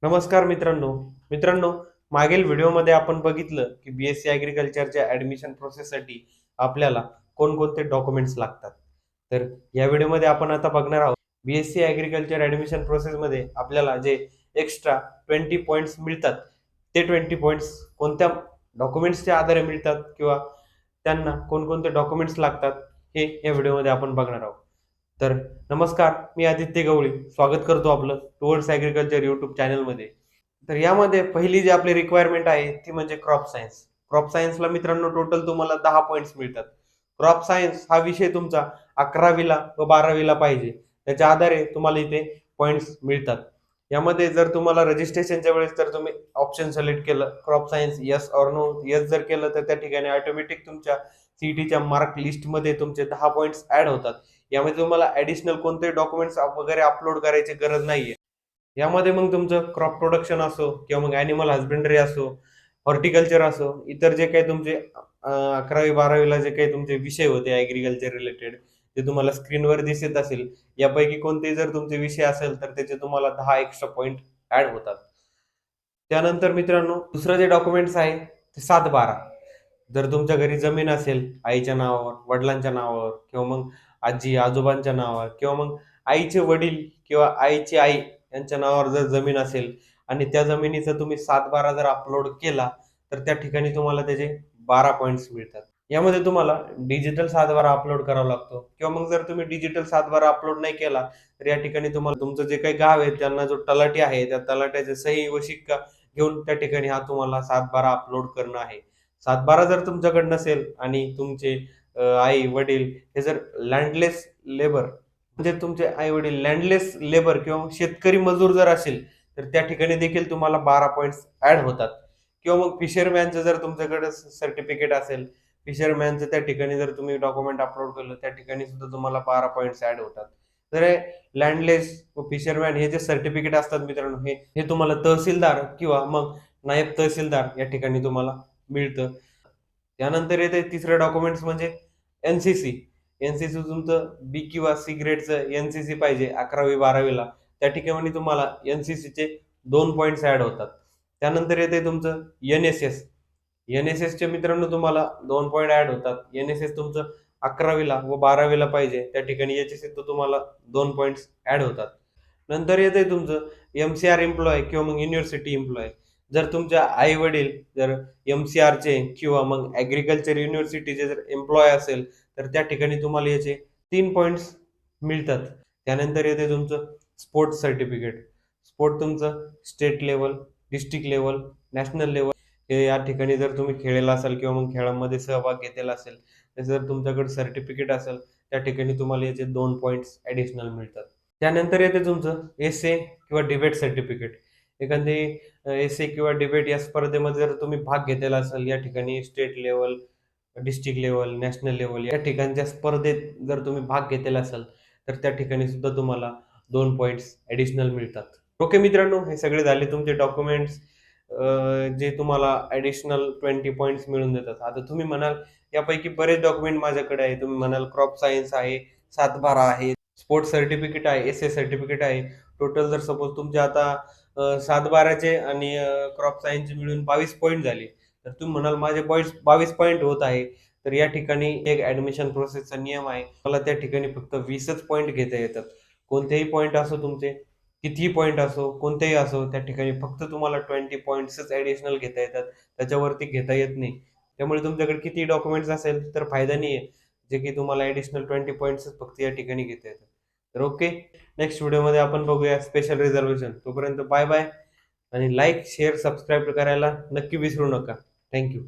नमस्कार मित्रांनो, मागील व्हिडिओमध्ये आपण बघितलं की बीएससी ॲग्रिकल्चरच्या ॲडमिशन प्रोसेससाठी आपल्याला कोणकोणते डॉक्युमेंट्स लागतात. तर या व्हिडिओमध्ये आपण आता बघणार आहोत बीएससी ॲग्रिकल्चर ॲडमिशन प्रोसेसमध्ये आपल्याला जे एक्स्ट्रा 20 पॉइंट्स मिळतात, ते 20 पॉइंट्स कोणत्या डॉक्युमेंट्सच्या आधारे मिळतात किंवा त्यांना कोणकोणते डॉक्युमेंट्स लागतात हे या व्हिडिओमध्ये आपण बघणार आहोत. तर नमस्कार, मी आदित्य गवळी स्वागत करतो आपलं टुवर्ड्स ॲग्रिकल्चर यूट्यूब चॅनलमध्ये. तर यामध्ये पहिली जी आपली रिक्वायरमेंट आहे ती म्हणजे क्रॉप सायन्स. क्रॉप सायन्सला मित्रांनो टोटल तुम्हाला 10 पॉइंट्स मिळतात. क्रॉप सायन्स हा विषय तुमचा 11वीला व 12वीला पाहिजे. त्याच्या आधारे तुम्हाला इथे पॉइंट्स मिळतात. यामध्ये जर तुम्हाला रजिस्ट्रेशनच्या वेळेस जर तुम्ही ऑप्शन सिलेक्ट केलं crop science yes or no, yes जर केलं तर त्या ठिकाणी ऑटोमॅटिक तुमच्या सीईटीच्या मार्क लिस्टमध्ये तुमचे 10 पॉइंट्स ऍड होतात. यामध्ये तुम्हाला ऍडिशनल कोणते डॉक्युमेंट्स वगैरे अपलोड करायची गरज नाहीये. यामध्ये मग तुमचं क्रॉप प्रोडक्शन असो किंवा मग ॲनिमल हसबेंडरी असो, हॉर्टिकल्चर असो, इतर जे काही तुमचे 11वी-12वीला जे काही तुमचे विषय होते ॲग्रिकल्चर रिलेटेड, ते तुम्हाला स्क्रीनवर दिसत असेल. यापैकी कोणतेही जर तुमचे विषय असेल तर त्याचे तुम्हाला 10 एक्स्ट्रा पॉइंट ॲड होतात. त्यानंतर मित्रांनो दुसरं जे डॉक्युमेंट्स आहे ते 7/12. जर तुमच्या घरी जमीन असेल आईच्या नावावर, वडिलांच्या नावावर किंवा मग आजी-आजोबांच्या नावावर किंवा मग आईचे वडील किंवा आईची आई यांच्या नावावर जर जमीन असेल आणि त्या जमिनीचा तुम्ही 7/12 जर अपलोड केला, तर त्या ठिकाणी तुम्हाला त्याचे 12 पॉइंट्स मिळतात. यामध्ये तुम्हाला डिजिटल 7/12 अपलोड करावा लागतो किंवा मग जर तुम्ही डिजिटल 7/12 अपलोड नाही केला, तर या ठिकाणी तुम्हाला तुमचं जे काही गाव आहे त्यांना जो तलाठी आहे, त्या तलाट्याची सही व शिक्का घेऊन त्या ठिकाणी हा तुम्हाला 7/12 अपलोड करणं आहे. 7/12 जर तुमच्याकडे नसेल आणि तुमचे आई-वडील हे जर लँडलेस लेबर म्हणजे तुमचे आई-वडील लँडलेस लेबर किंवा शेतकरी मजूर जर असेल, तर त्या ठिकाणी देखील तुम्हाला 12 पॉइंट्स ॲड होतात. किंवा मग फिशरमॅनचं जर तुमच्याकडे सर्टिफिकेट असेल, फिशरमॅनचं त्या ठिकाणी जर तुम्ही डॉक्युमेंट अपलोड केलं, त्या ठिकाणी सुद्धा तुम्हाला 12 पॉइंट्स ॲड होतात. तर हे लँडलेस व फिशरमॅन हे जे सर्टिफिकेट असतात मित्रांनो, हे हे तुम्हाला तहसीलदार किंवा मग नायब तहसीलदार या ठिकाणी तुम्हाला मिळतं. त्यानंतर येते तिसरं डॉक्युमेंट्स म्हणजे एन-सी-सी. एन-सी-सी तुमचं बी किंवा सी ग्रेडचं एन-सी-सी पाहिजे 11वी-12वीला. त्या ठिकाणी तुम्हाला एन-सी-सीचे 2 पॉइंट्स ॲड होतात. त्यानंतर येते तुमचं एन-एस-एस. एन-एस-एसचे मित्रांनो तुम्हाला 2 पॉइंट ॲड होतात. एन-एस-एस तुमचं 11वीला व 12वीला पाहिजे. त्या ठिकाणी याचे सुद्धा तुम्हाला 2 पॉइंट्स ॲड होतात. नंतर येतंय तुमचं एम-सी-आर एम्प्लॉय किंवा मग युनिव्हर्सिटी एम्प्लॉय. जर तुमच्या आई-वडील जर एम-सी-आरचे किंवा मग ॲग्रिकल्चर युनिव्हर्सिटीचे जर एम्प्लॉय असेल, तर त्या ठिकाणी तुम्हाला याचे 3 पॉइंट्स मिळतात. त्यानंतर येते तुमचं स्पोर्ट्स सर्टिफिकेट. स्पोर्ट तुमचं state level, district level, national level हे या ठिकाणी जर तुम्ही खेळलेला असाल किंवा मग खेळामध्ये सहभाग घेतलेला असेल, तर जर तुमच्याकडे सर्टिफिकेट असेल, त्या ठिकाणी तुम्हाला याचे 2 पॉइंट्स ॲडिशनल मिळतात. त्यानंतर येते तुमचं एसे किंवा डिबेट सर्टिफिकेट. एखादी एसे किंवा डिबेट या स्पर्धेमध्ये जर तुम्ही भाग घेतलेला असेल, या ठिकाणी state level, district level, national level या ठिकाणच्या स्पर्धेत जर तुम्ही भाग घेतलेला असाल, तर त्या ठिकाणी सुद्धा तुम्हाला 2 पॉइंट्स ॲडिशनल मिळतात. ओके मित्रांनो, हे सगळे झाले तुमचे डॉक्युमेंट्स जे तुम्हाला ॲडिशनल 20 पॉइंट्स मिळवून देतात. आता तुम्ही म्हणाल, यापैकी बरेच डॉक्युमेंट माझ्याकडे आहे. तुम्ही म्हणाल क्रॉप सायन्स आहे, 7/12 आहे, स्पोर्ट्स सर्टिफिकेट आहे, एस-ए सर्टिफिकेट आहे. टोटल जर सपोज तुमचे आता 7/12चे आणि क्रॉप सायन्सचे मिळून 22 पॉइंट झाले. तर तुम्ही म्हणाल माझे 22 पॉइंट होत आहे. तर या ठिकाणी एक ॲडमिशन प्रोसेसचा नियम आहे. मला त्या ठिकाणी फक्त 20च पॉइंट घेता येतात. कोणतेही पॉइंट असो तुमचे, कितीही पॉइंट असो, कोणतेही असो, त्या ठिकाणी फक्त तुम्हाला 20 पॉइंट्सच ॲडिशनल घेता येतात. त्याच्यावरती घेता येत नाही. त्यामुळे तुमच्याकडे कितीही डॉक्युमेंट्स असेल तर फायदा नाही आहे. जे की तुम्हाला ॲडिशनल 20 पॉइंट्सच फक्त या ठिकाणी घेता येतात. तर ओके, नेक्स्ट व्हिडिओमध्ये आपण बघूया स्पेशल रिझर्वेशन. तोपर्यंत बाय बाय आणि लाईक, शेअर, सबस्क्राईब करायला नक्की विसरू नका. Thank you.